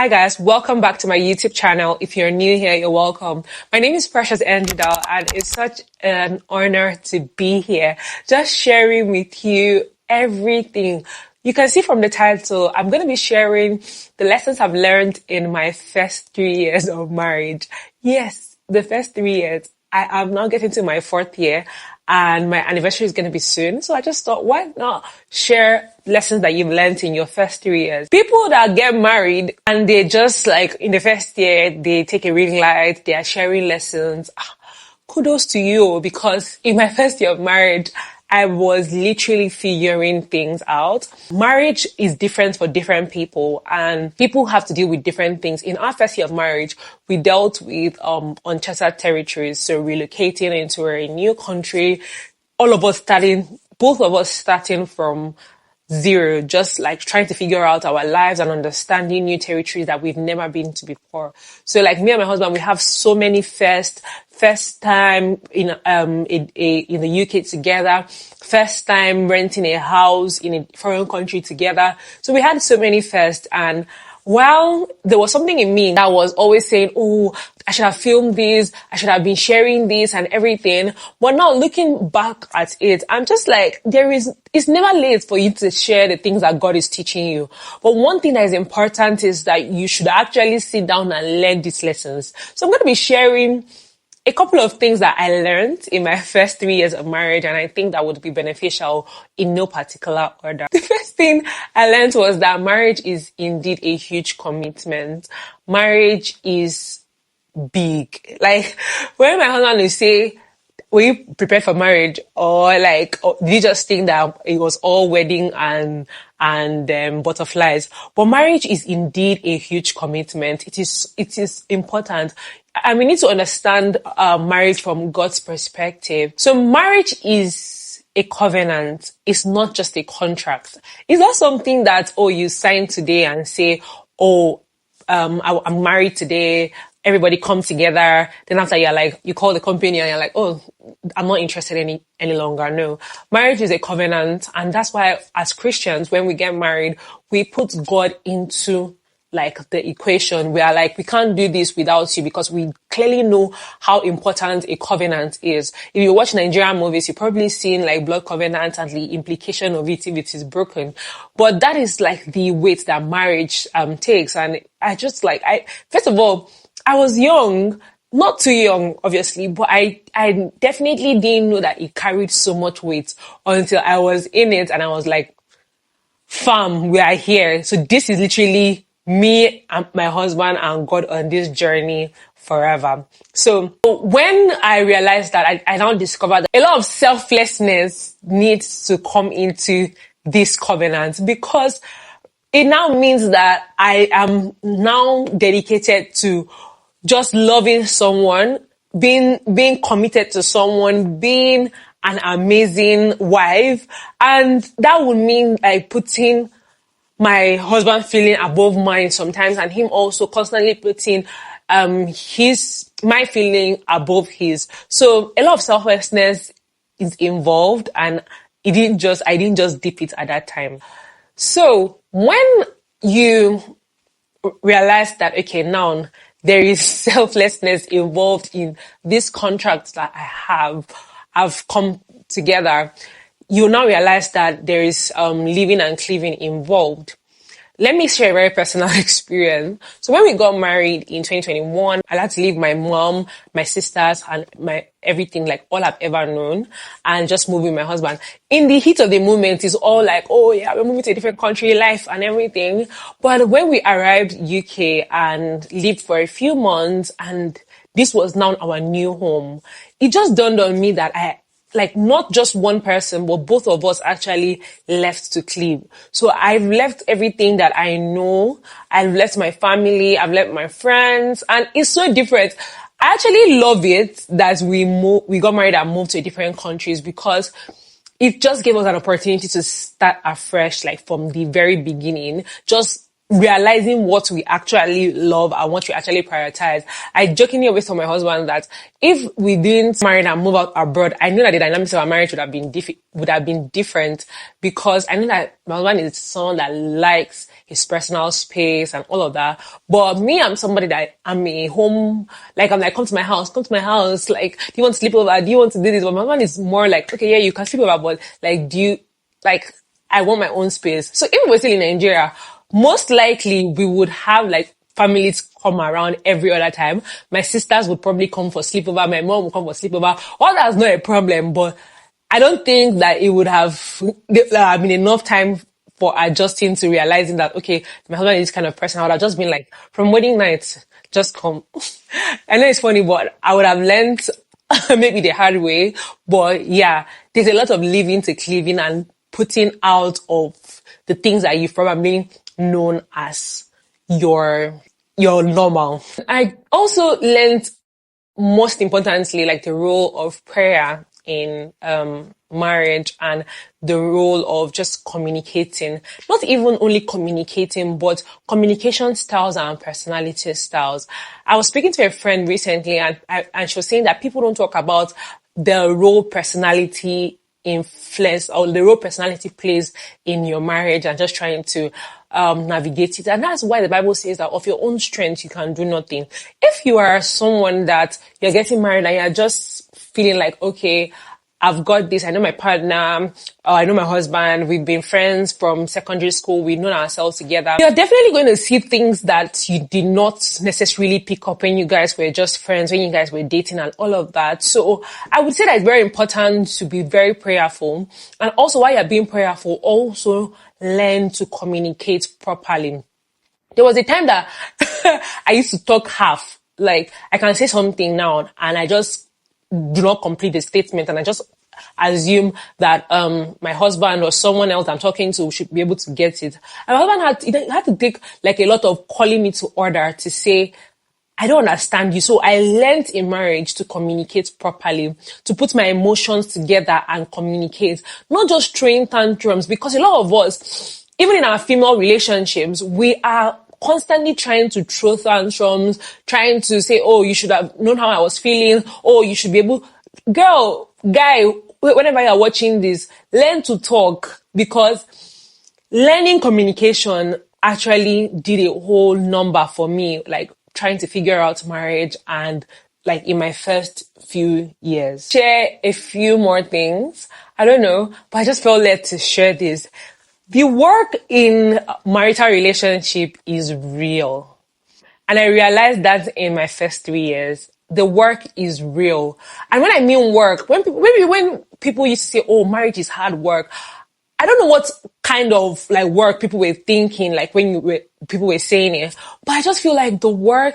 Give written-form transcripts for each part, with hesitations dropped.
Hi guys, welcome back to my YouTube channel. If you're new here, you're welcome. My name is Precious Angel and it's such an honor to be here, just sharing with you everything. You can see from the title, I'm going to be sharing the lessons I've learned in my first 3 years of marriage. Yes, the first 3 years. I am now getting to my 4th year and my anniversary is going to be soon. So I just thought, why not share lessons that you've learned in your first 3 years? People that get married and they just like in the first year, they take a ring light, they are sharing lessons. Kudos to you, because in my first year of marriage, I was literally figuring things out. Marriage is different for different people and people have to deal with different things. In our first year of marriage, we dealt with uncharted territories. So relocating into a new country, both of us starting from zero, just like trying to figure out our lives and understanding new territories that we've never been to before. So like me and my husband, we have so many first time in the UK together, first time renting a house in a foreign country together. So we had so many firsts, and while there was something in me that was always saying, oh, I should have filmed this, I should have been sharing this and everything. But now looking back at it, I'm just like, it's never late for you to share the things that God is teaching you. But one thing that is important is that you should actually sit down and learn these lessons. So I'm going to be sharing a couple of things that I learned in my first 3 years of marriage, and I think that would be beneficial in no particular order. The first thing I learned was that marriage is indeed a huge commitment. Marriage is big. Like, when my husband will say, were you prepared for marriage? Or did you just think that it was all wedding and butterflies? But marriage is indeed a huge commitment. It is important. And we need to understand marriage from God's perspective. So marriage is a covenant. It's not just a contract. It's not something that, you sign today and say, I'm married today. Everybody come together. Then after you call the company and you're like, oh, I'm not interested any longer. No, marriage is a covenant. And that's why as Christians, when we get married, we put God into the equation. We are like, we can't do this without you, because we clearly know how important a covenant is. If you watch Nigerian movies, you've probably seen blood covenant and the implication of it if it is broken. But that is the weight that marriage takes. And first of all, I was young, not too young, obviously, but I definitely didn't know that it carried so much weight until I was in it and I was like, fam, we are here. So this is literally me and my husband and God on this journey forever. So when I realized that, I now discovered that a lot of selflessness needs to come into this covenant, because it now means that I am now dedicated to just loving someone, being committed to someone, being an amazing wife. And that would mean putting my husband feeling above mine sometimes, and him also constantly putting my feeling above his. So a lot of selflessness is involved, and I didn't just dip it at that time. So when you realize that, okay, now there is selflessness involved in this contract that I've come together, you now realize that there is living and cleaving involved. Let me share a very personal experience. So when we got married in 2021, I had to leave my mom, my sisters, and my everything, all I've ever known, and just move with my husband. In the heat of the moment, it's all oh yeah, we're moving to a different country, life and everything. But when we arrived UK and lived for a few months, and this was now our new home, it just dawned on me that not just one person, but both of us actually left to cleave. So I've left everything that I know. I've left my family. I've left my friends. And it's so different. I actually love it that we got married and moved to different countries, because it just gave us an opportunity to start afresh, from the very beginning. Just realizing what we actually love and what we actually prioritize. I jokingly always tell my husband that if we didn't marry and move out abroad, I know that the dynamics of our marriage would have been different, because I know that my husband is someone that likes his personal space and all of that. But me, I'm somebody that I'm a home, like I'm like, come to my house, like, do you want to sleep over? Do you want to do this? But my husband is more like, okay, yeah, you can sleep over, but like, I want my own space. So if we're still in Nigeria, most likely we would have like families come around every other time. My sisters would probably come for sleepover. My mom would come for sleepover. All that's not a problem, but I don't think that it would have been enough time for adjusting to realizing that, okay, my husband is this kind of person. I would have just been like, from wedding night, just come. I know it's funny, but I would have learned maybe the hard way. But yeah, there's a lot of living to cleaving and putting out of the things that you've probably known as your normal. I also learned, most importantly, like the role of prayer in marriage and the role of just communicating. Not even only communicating, but communication styles and personality styles. I was speaking to a friend recently, and she was saying that people don't talk about the role personality influence or the role personality plays in your marriage, and just trying to navigate it. And that's why the Bible says that of your own strength you can do nothing. If you are someone that you're getting married and you're just feeling like, okay, I've got this, I know my partner, I know my husband, we've been friends from secondary school, we've known ourselves together, you're definitely going to see things that you did not necessarily pick up when you guys were just friends, when you guys were dating and all of that. So I would say that it's very important to be very prayerful. And also, while you're being prayerful, also learn to communicate properly. There was a time that I used to talk half. Like, I can say something now and I just do not complete the statement, and I just assume that my husband or someone else I'm talking to should be able to get it. And my husband had to take like a lot of calling me to order to say, I don't understand you. So I learned in marriage to communicate properly, to put my emotions together and communicate, not just throwing tantrums, because a lot of us, even in our female relationships, we are constantly trying to throw tantrums, trying to say, oh, you should have known how I was feeling. Oh, you should be able, girl, guy, whenever you're watching this, learn to talk, because learning communication actually did a whole number for me, like trying to figure out marriage and like in my first few years. Share a few more things. I don't know, but I just felt led to share this. The work in marital relationship is real. And I realized that in my first 3 years, the work is real. And when I mean work, when people used to say, oh, marriage is hard work, I don't know what kind of like work people were thinking, like people were saying it, but I just feel like the work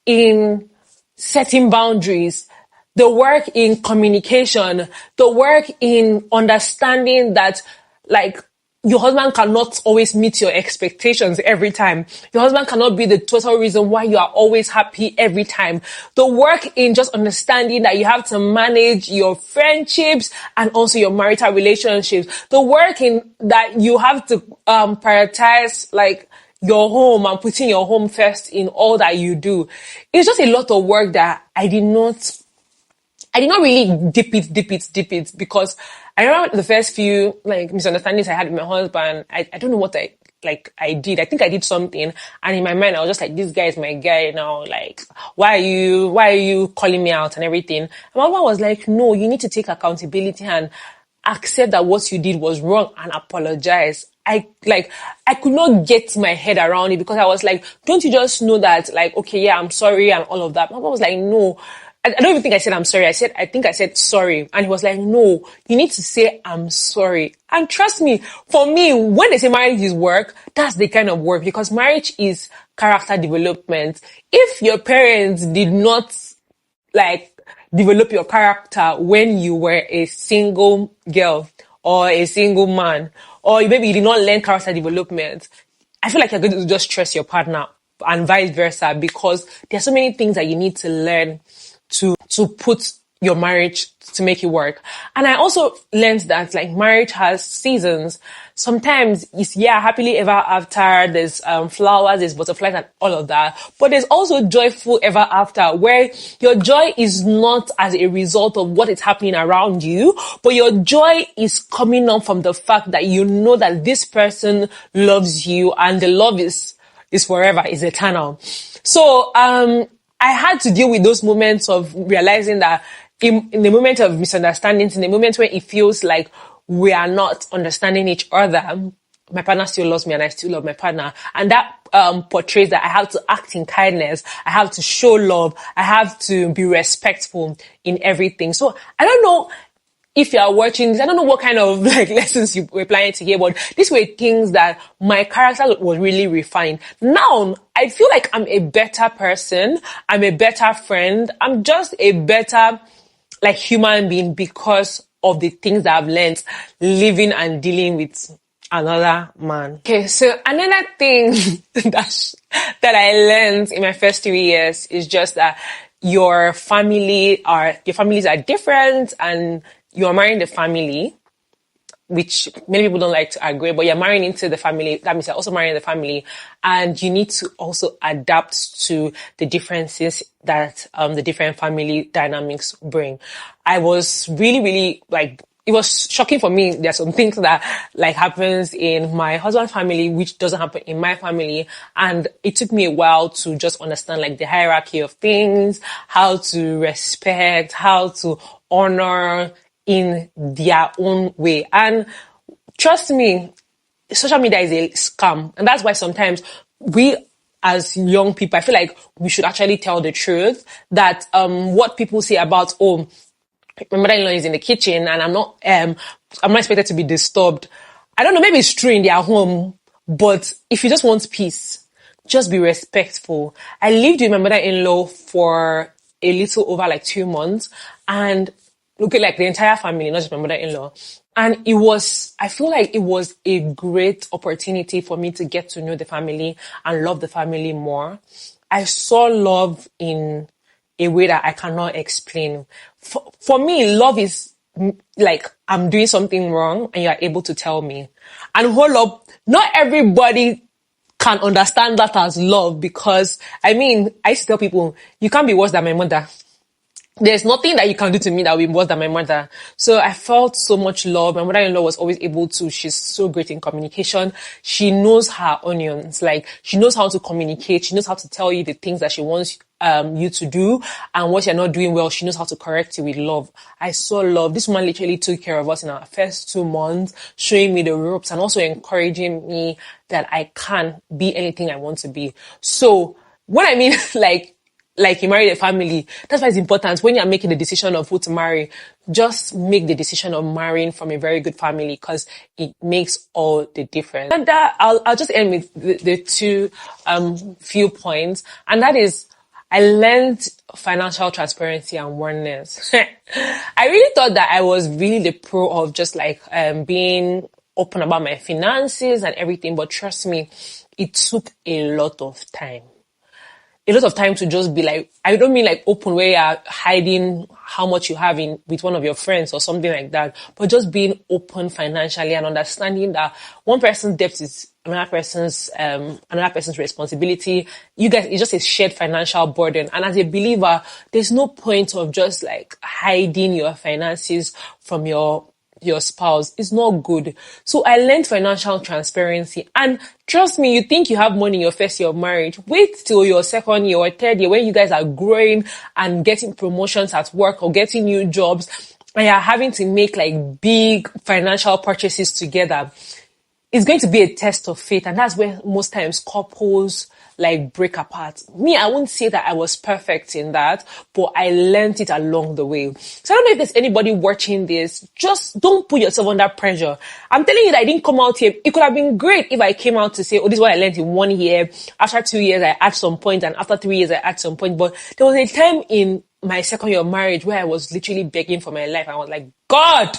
in setting boundaries, the work in communication, the work in understanding that like your husband cannot always meet your expectations every time. Your husband cannot be the total reason why you are always happy every time. The work in just understanding that you have to manage your friendships and also your marital relationships. The work in that you have to prioritize like your home and putting your home first in all that you do. It's just a lot of work that I did not really dip it because I remember the first few like misunderstandings I had with my husband. I don't know what I did. I think I did something, and in my mind I was just like, this guy is my guy now. Like, why are you calling me out and everything? And my mom was like, no, you need to take accountability and accept that what you did was wrong and apologize. I could not get my head around it because I was like, don't you just know that like, okay, yeah, I'm sorry and all of that. My mom was like, no. I don't even think I said I'm sorry. I think I said sorry. And he was like, no, you need to say I'm sorry. And trust me, for me, when they say marriage is work, that's the kind of work, because marriage is character development. If your parents did not like develop your character when you were a single girl or a single man, or maybe you did not learn character development, I feel like you're going to just stress your partner and vice versa, because there are so many things that you need to learn to put your marriage to make it work. And I also learned that like marriage has seasons. Sometimes it's happily ever after, there's flowers, there's butterflies and all of that. But there's also joyful ever after, where your joy is not as a result of what is happening around you, but your joy is coming up from the fact that you know that this person loves you and the love is forever, is eternal. So I had to deal with those moments of realizing that in the moment of misunderstandings, in the moment where it feels like we are not understanding each other, my partner still loves me and I still love my partner. And that portrays that I have to act in kindness, I have to show love, I have to be respectful in everything. So I don't know if you are watching this, I don't know what kind of like lessons you were planning to hear, but these were things that my character was really refined. Now, I feel like I'm a better person, I'm a better friend, I'm just a better like human being because of the things that I've learned living and dealing with another man. Okay, so another thing that I learned in my first 3 years is just that your families are different and you're marrying the family, which many people don't like to agree, but you're marrying into the family. That means you're also marrying the family, and you need to also adapt to the differences that the different family dynamics bring. I was really, really like, it was shocking for me. There's some things that like happens in my husband's family which doesn't happen in my family, and it took me a while to just understand like the hierarchy of things, how to respect, how to honor in their own way. And trust me, social media is a scam. And that's why sometimes we as young people, I feel like we should actually tell the truth that what people say about, oh, my mother-in-law is in the kitchen and I'm not expected to be disturbed. I don't know, maybe it's true in their home, but if you just want peace, just be respectful. I lived with my mother-in-law for a little over like 2 months, and looking like the entire family, not just my mother-in-law. And I feel like it was a great opportunity for me to get to know the family and love the family more. I saw love in a way that I cannot explain. For me, love is like I'm doing something wrong and you are able to tell me. And hold up, not everybody can understand that as love, because I used to tell people, you can't be worse than my mother. There's nothing that you can do to me that will be worse than my mother. So I felt so much love. My mother-in-law was always she's so great in communication. She knows her onions. Like, she knows how to communicate. She knows how to tell you the things that she wants you to do, and what you're not doing well, she knows how to correct you with love. I saw love. This woman literally took care of us in our first 2 months, showing me the ropes and also encouraging me that I can be anything I want to be. So when I mean like you marry a family, that's why it's important when you're making the decision of who to marry, just make the decision of marrying from a very good family, because it makes all the difference. And that I'll just end with the two few points, and that is, I learned financial transparency and oneness. I really thought that I was really the pro of just like being open about my finances and everything, but trust me, it took a lot of time. A lot of time to just be like, I don't mean like open where you're hiding how much you have in with one of your friends or something like that, but just being open financially and understanding that one person's debt is another person's responsibility. You guys, it's just a shared financial burden. And as a believer, there's no point of just like hiding your finances from your spouse. Is not good. So I learned financial transparency, and trust me, you think you have money in your first year of marriage, wait till your second year or third year when you guys are growing and getting promotions at work or getting new jobs and you're having to make like big financial purchases together. It's going to be a test of faith, and that's where most times couples like break apart. Me, I won't say that I was perfect in that, but I learned it along the way. So I don't know if there's anybody watching this. Just don't put yourself under pressure. I'm telling you that I didn't come out here. It could have been great if I came out to say, oh, this is what I learned in 1 year. After 2 years, I add some point, and after 3 years, I add some point. But there was a time in my second year of marriage where I was literally begging for my life. I was like, God,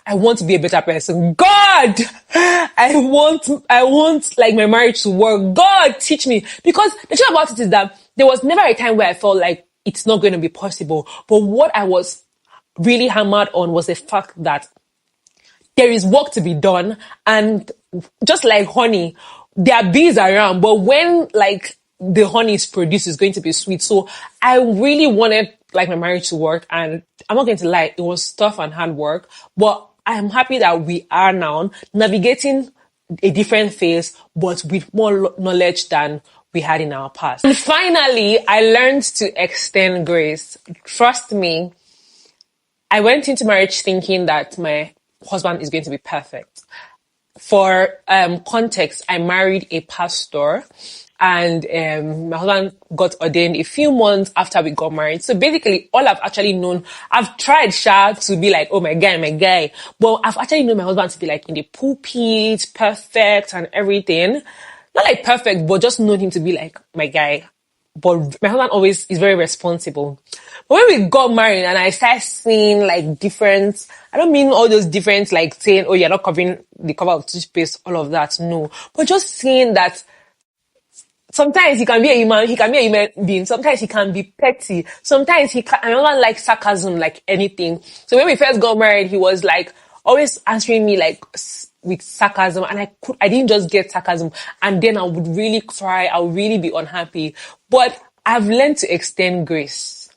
I want to be a better person. God, I want like my marriage to work. God, teach me. Because the truth about it is that there was never a time where I felt like it's not going to be possible. But what I was really hammered on was the fact that there is work to be done, and just like honey, there are bees around, but when like the honey is produced, it's going to be sweet. So I really wanted like my marriage to work, and I'm not going to lie, it was tough and hard work, but I am happy that we are now navigating a different phase, but with more knowledge than we had in our past. And finally, I learned to extend grace. Trust me, I went into marriage thinking that my husband is going to be perfect. For context, I married a pastor, and my husband got ordained a few months after we got married. So basically, all I've actually known, I've tried to be like, oh my guy, but I've actually known my husband to be like in the pulpit, perfect and everything. Not like perfect, but just known him to be like my guy. But my husband always is very responsible. But when we got married and I started seeing like different, I don't mean all those different like saying, oh, you're not covering the cover of toothpaste, all of that. No. But just seeing that sometimes he can be a human being. Sometimes he can be petty. Sometimes I don't like sarcasm like anything. So when we first got married, he was like always answering me like with sarcasm, and I didn't just get sarcasm, and then I would really cry. I would really be unhappy. But I've learned to extend grace.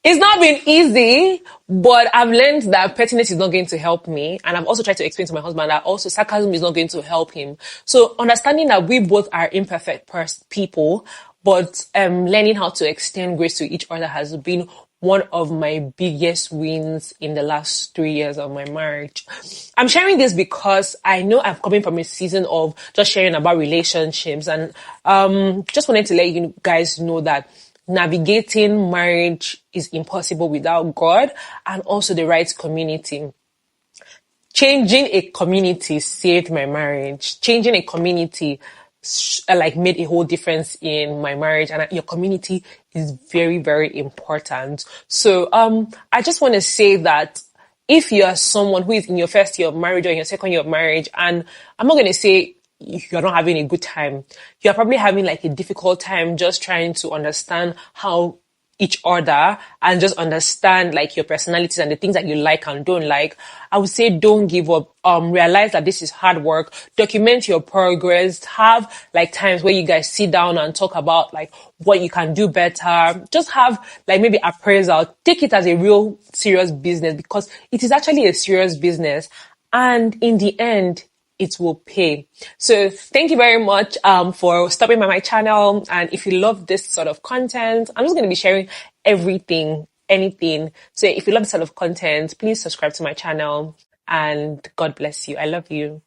It's not been easy, but I've learned that pettiness is not going to help me. And I've also tried to explain to my husband that also sarcasm is not going to help him. So understanding that we both are imperfect people, but learning how to extend grace to each other has been one of my biggest wins in the last 3 years of my marriage. I'm sharing this because I know I'm coming from a season of just sharing about relationships, and just wanted to let you guys know that navigating marriage is impossible without God and also the right community. Changing a community saved my marriage. Changing a community like made a whole difference in my marriage, and your community is very, very important. So I just want to say that if you are someone who is in your first year of marriage or in your second year of marriage, and I'm not going to say you're not having a good time, you're probably having like a difficult time just trying to understand how each other and just understand like your personalities and the things that you like and don't like, I would say don't give up. Realize that this is hard work. Document your progress. Have like times where you guys sit down and talk about like what you can do better. Just have like maybe appraisal. Take it as a real serious business, because it is actually a serious business. And in the end, it will pay. So thank you very much for stopping by my channel. And if you love this sort of content, I'm just going to be sharing everything, anything. So if you love this sort of content, please subscribe to my channel, and God bless you. I love you.